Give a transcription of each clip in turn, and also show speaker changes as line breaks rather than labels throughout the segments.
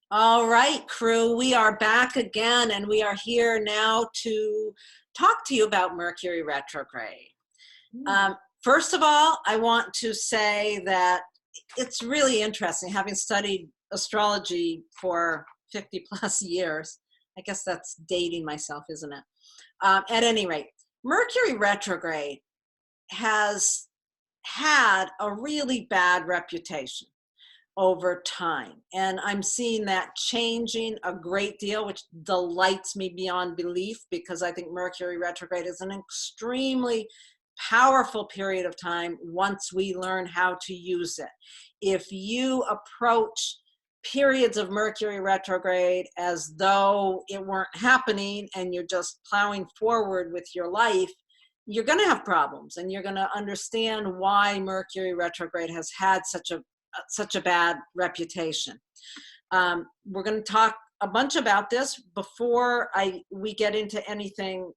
All right, crew, we are back again, and we are here now to talk to you about Mercury retrograde.
Mm.
First of all, I want to say that it's really interesting, having studied astrology for 50 plus years. I guess that's dating myself, isn't it? At any rate, Mercury retrograde has had a really bad reputation over time. And I'm seeing that changing a great deal, which delights me beyond belief, because I think Mercury retrograde is an extremely powerful period of time once we learn how to use it. If you approach periods of Mercury retrograde as though it weren't happening and you're just plowing forward with your life, you're going to have problems, and you're going to understand why Mercury retrograde has had such a bad reputation. We're going to talk a bunch about this before we get into anything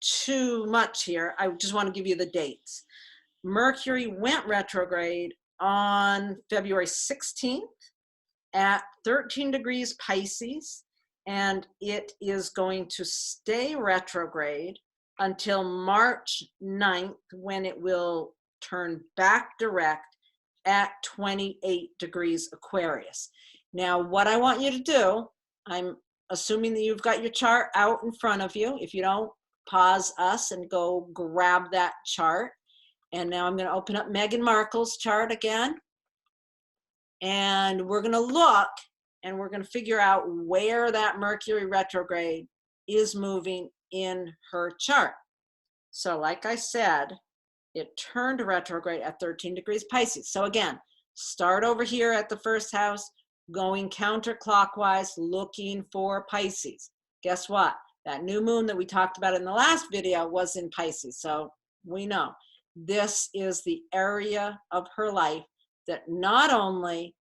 too much here. I just want to give you the dates. Mercury went retrograde on February 16th at 13 degrees Pisces, and it is going to stay retrograde until March 9th, when it will turn back direct at 28 degrees Aquarius. Now, what I want you to do, I'm assuming that you've got your chart out in front of you. If you don't, pause us and go grab that chart. And now I'm going to open up Meghan Markle's chart again. And we're going to look, and we're going to figure out where that Mercury retrograde is moving in her chart. So like I said, it turned retrograde at 13 degrees Pisces. So again, start over here at the first house, going counterclockwise, looking for Pisces. Guess what? That new moon that we talked about in the last video was in Pisces. So we know this is the area of her life that not only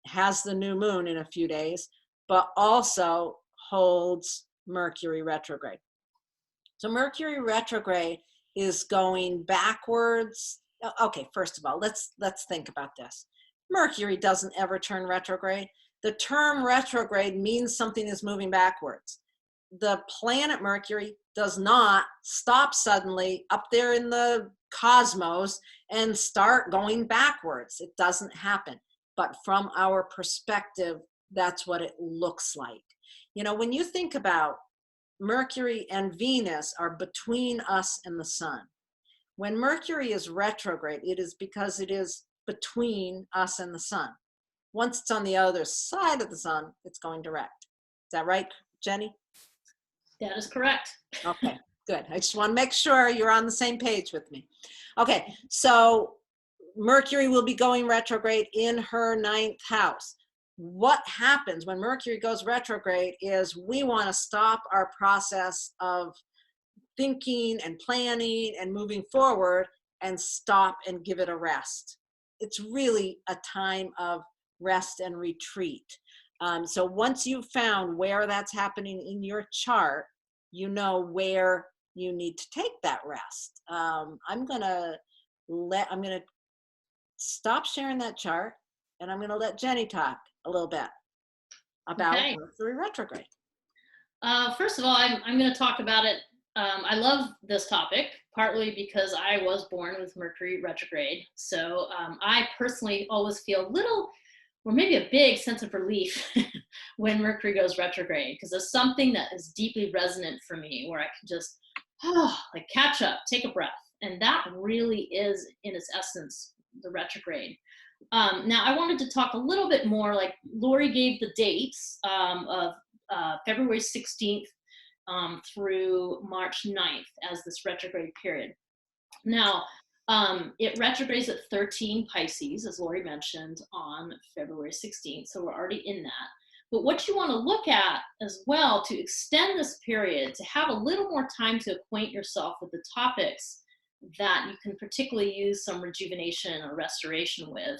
has the new moon in a few days, but also holds Mercury retrograde. So Mercury retrograde is going backwards. Okay, first of all, let's think about this. Mercury doesn't ever turn retrograde. The term retrograde means something is moving backwards. The planet Mercury does not stop suddenly up there in the cosmos and start going backwards. It doesn't happen. But from our perspective, that's what it looks like. You know, when you think about Mercury and Venus are between us and the sun. When Mercury is retrograde, it is because it is between us and the sun. Once it's on the other side of the sun, it's going direct. Is that right, Jenny?
That is correct.
Okay, good. I just want to make sure you're on the same page with me. Okay, so Mercury will be going retrograde in her 9th house. What happens when Mercury goes retrograde is we want to stop our process of thinking and planning and moving forward and stop and give it a rest. It's really a time of rest and retreat. So once you've found where that's happening in your chart, you know where you need to take that rest. I'm gonna stop sharing that chart, and I'm gonna let Jenny talk a little bit about
Okay.
Mercury retrograde.
First of all, I'm going to talk about it. I love this topic, partly because I was born with Mercury retrograde. So I personally always feel a little, or maybe a big sense of relief when Mercury goes retrograde, because there's something that is deeply resonant for me where I can just, like catch up, take a breath. And that really is, in its essence, the retrograde. Now, I wanted to talk a little bit more, like Laurie gave the dates of February 16th through March 9th as this retrograde period. Now, it retrogrades at 13 Pisces, as Laurie mentioned, on February 16th, so we're already in that. But what you want to look at as well to extend this period, to have a little more time to acquaint yourself with the topics that you can particularly use some rejuvenation or restoration with,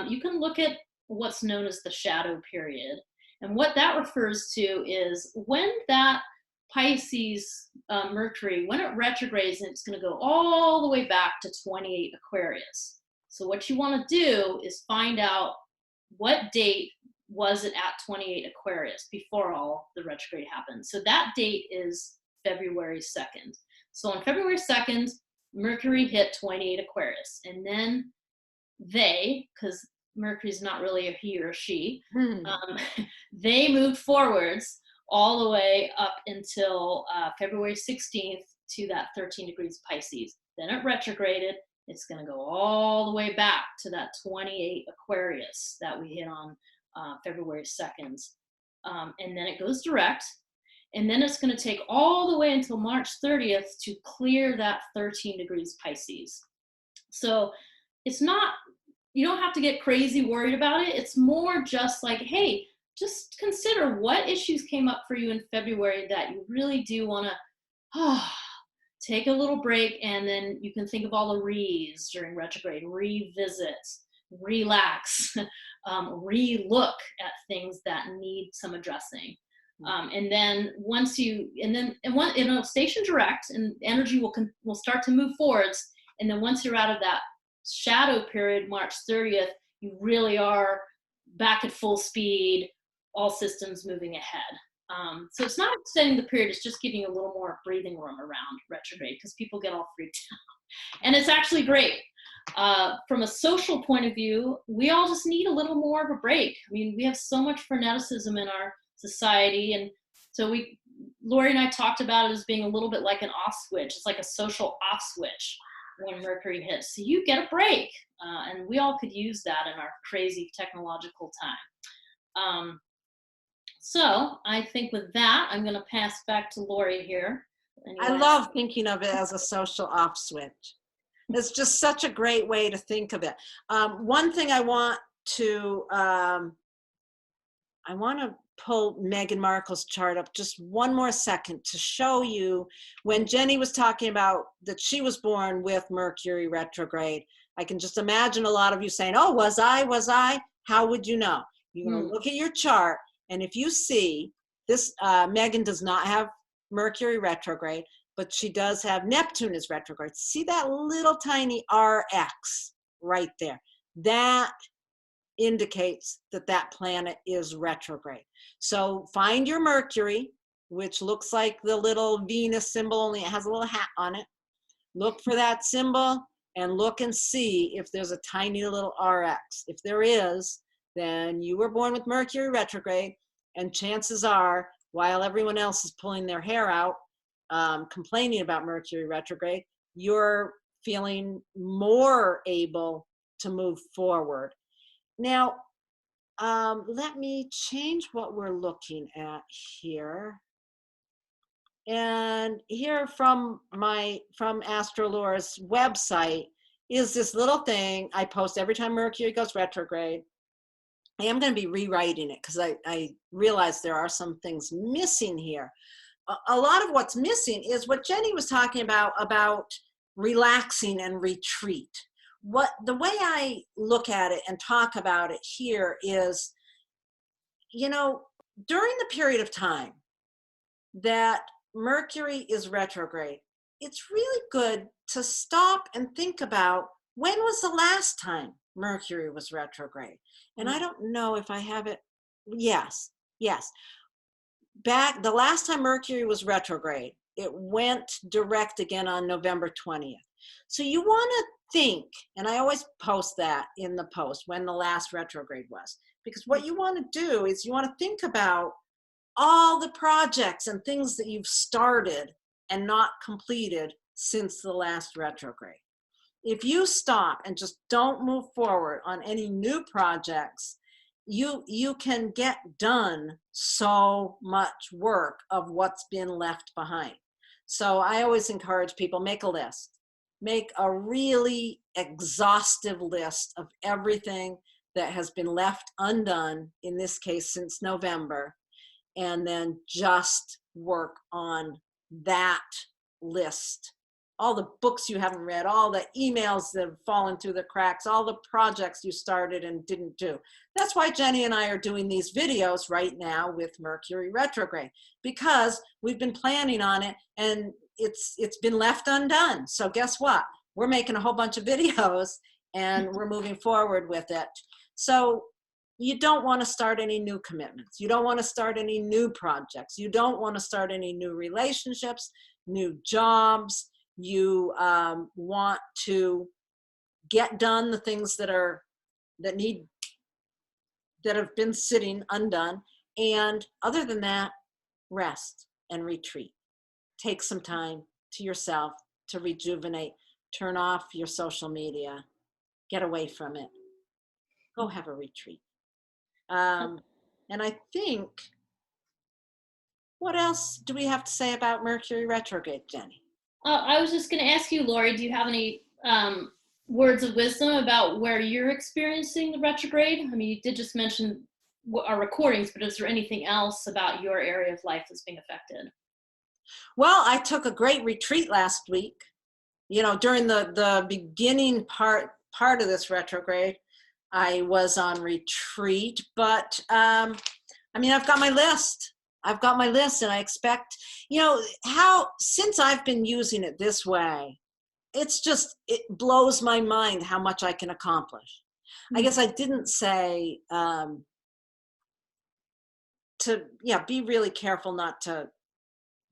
you can look at what's known as the shadow period. And what that refers to is when that Pisces Mercury, when it retrogrades, and it's going to go all the way back to 28 Aquarius. So what you want to do is find out what date was it at 28 Aquarius before all the retrograde happened. So that date is February 2nd. So on February 2nd, Mercury hit 28 Aquarius. And then because Mercury's not really a he or a she, they moved forwards all the way up until February 16th to that 13 degrees Pisces. Then it retrograded. It's going to go all the way back to that 28 Aquarius that we hit on February 2nd. And then it goes direct. And then it's going to take all the way until March 30th to clear that 13 degrees Pisces. So it's not, you don't have to get crazy worried about it. It's more just like, hey, just consider what issues came up for you in February that you really do want to take a little break, and then you can think of all the re's during retrograde, revisit, relax, re-look at things that need some addressing. And then once station direct, and energy will start to move forwards. And then once you're out of that shadow period, March 30th, you really are back at full speed, all systems moving ahead. So it's not extending the period, it's just giving a little more breathing room around retrograde, because people get all freaked out. And it's actually great. From a social point of view, we all just need a little more of a break. I mean, we have so much freneticism in our society. And so Laurie and I talked about it as being a little bit like an off switch. It's like a social off switch when Mercury hits. So you get a break. And we all could use that in our crazy technological time. So I think with that, I'm going to pass back to Laurie here.
I love thinking of it as a social off switch. It's just such a great way to think of it. One thing I want to pull Meghan Markle's chart up just one more second to show you when Jennie was talking about that she was born with Mercury retrograde. I can just imagine a lot of you saying, oh, was I? How would you know? You're going to look at your chart, and if you see this, Meghan does not have Mercury retrograde, but she does have Neptune is retrograde. See that little tiny RX right there? That indicates that that planet is retrograde. So find your Mercury, which looks like the little Venus symbol, only it has a little hat on it. Look for that symbol and look and see if there's a tiny little RX. If there is, then you were born with Mercury retrograde, and chances are, while everyone else is pulling their hair out, complaining about Mercury retrograde, you're feeling more able to move forward. Now, let me change what we're looking at here. And here from Astrolore's website is this little thing I post every time Mercury goes retrograde. I am going to be rewriting it because I realize there are some things missing here. A lot of what's missing is what Jennie was talking about relaxing and retreat. The way I look at it and talk about it here is, during the period of time that Mercury is retrograde, it's really good to stop and think about when was the last time Mercury was retrograde. And I don't know if I have it. Yes. Back the last time Mercury was retrograde, it went direct again on November 20th. So you want to think, and I always post that in the post when the last retrograde was, because what you want to do is you want to think about all the projects and things that you've started and not completed since the last retrograde. If you stop and just don't move forward on any new projects, you can get done so much work of what's been left behind. So I always encourage people, make a list. Make a really exhaustive list of everything that has been left undone, in this case since November, and then just work on that list. All the books you haven't read, all the emails that have fallen through the cracks, all the projects you started and didn't do. That's why Jennie and I are doing these videos right now with Mercury retrograde, because we've been planning on it and it's been left undone. So guess what? We're making a whole bunch of videos and we're moving forward with it. So you don't want to start any new commitments. You don't want to start any new projects. You don't want to start any new relationships, new jobs. You want to get done the things that have been sitting undone. And other than that, rest and retreat. Take some time to yourself to rejuvenate. Turn off your social media. Get away from it. Go have a retreat. And I think, what else do we have to say about Mercury retrograde, Jenny?
I was just going to ask you, Laurie, do you have any words of wisdom about where you're experiencing the retrograde? I mean, you did just mention our recordings, but is there anything else about your area of life that's being affected?
Well, I took a great retreat last week. You know, during the beginning part of this retrograde, I was on retreat, but I mean, I've got my list. And I expect, since I've been using it this way, it blows my mind how much I can accomplish. I guess I didn't say be really careful not to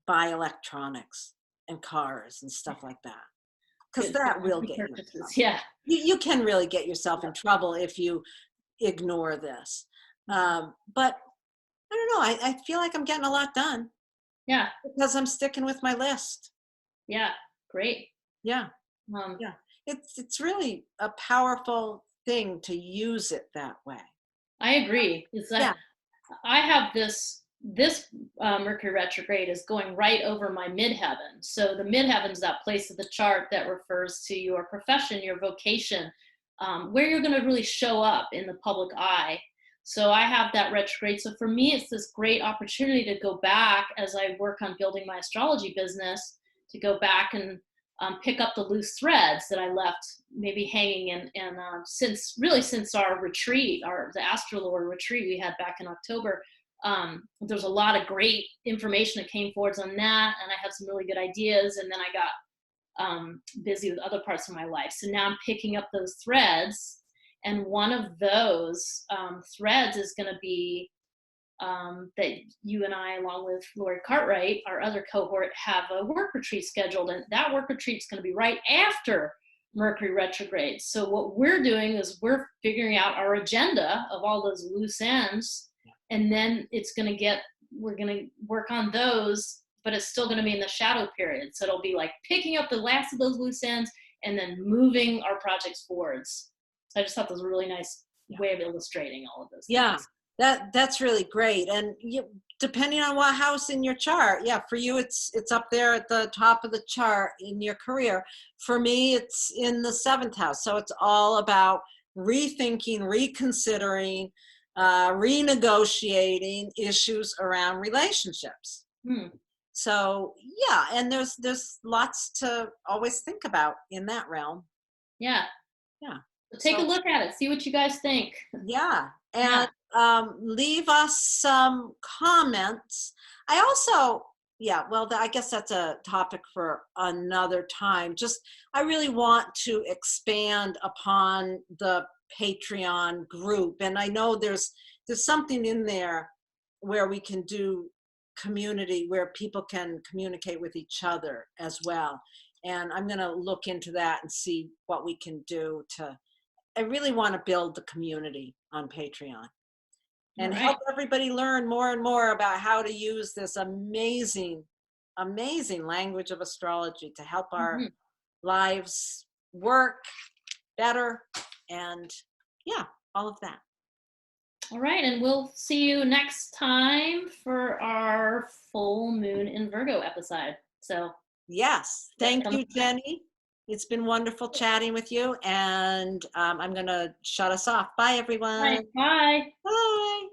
buy electronics and cars and stuff like that, because that will get you in trouble.
Yeah.
You can really get yourself in trouble if you ignore this. But I don't know. I feel like I'm getting a lot done.
Yeah.
Because I'm sticking with my list.
Yeah. Great.
Yeah. Yeah. It's really a powerful thing to use it that way.
I agree. I have this Mercury retrograde is going right over my midheaven. So the midheaven is that place of the chart that refers to your profession, your vocation, where you're going to really show up in the public eye. So I have that retrograde. So for me, it's this great opportunity to go back as I work on building my astrology business, to go back and pick up the loose threads that I left maybe hanging. And since our retreat, the Astrolore retreat we had back in October, there's a lot of great information that came forwards on that. And I had some really good ideas. And then I got busy with other parts of my life. So now I'm picking up those threads. And one of those threads is going to be that you and I, along with Lori Cartwright, our other cohort, have a work retreat scheduled. And that work retreat is going to be right after Mercury retrograde. So what we're doing is we're figuring out our agenda of all those loose ends. And then we're going to work on those, but it's still going to be in the shadow period. So it'll be like picking up the last of those loose ends and then moving our projects forwards. So I just thought that was a really nice way of illustrating all of this.
Yeah, that's really great. And depending on what house in your chart, for you, it's up there at the top of the chart in your career. For me, it's in the 7th house. So it's all about rethinking, reconsidering, renegotiating issues around relationships. So and there's lots to always think about in that realm.
Yeah. So take a look at it, see what you guys think.
And leave us some comments. I also, I guess that's a topic for another time. I really want to expand upon the Patreon group. And I know there's something in there where we can do community, where people can communicate with each other as well. And I'm going to look into that and see what we can do I really want to build the community on Patreon and help everybody learn more and more about how to use this amazing, amazing language of astrology to help our lives work better, and all of that.
All right, and we'll see you next time for our full moon in Virgo episode. So
yes, thank you, Jenny. It's been wonderful chatting with you, and I'm going to shut us off. Bye, everyone.
Bye.
Bye.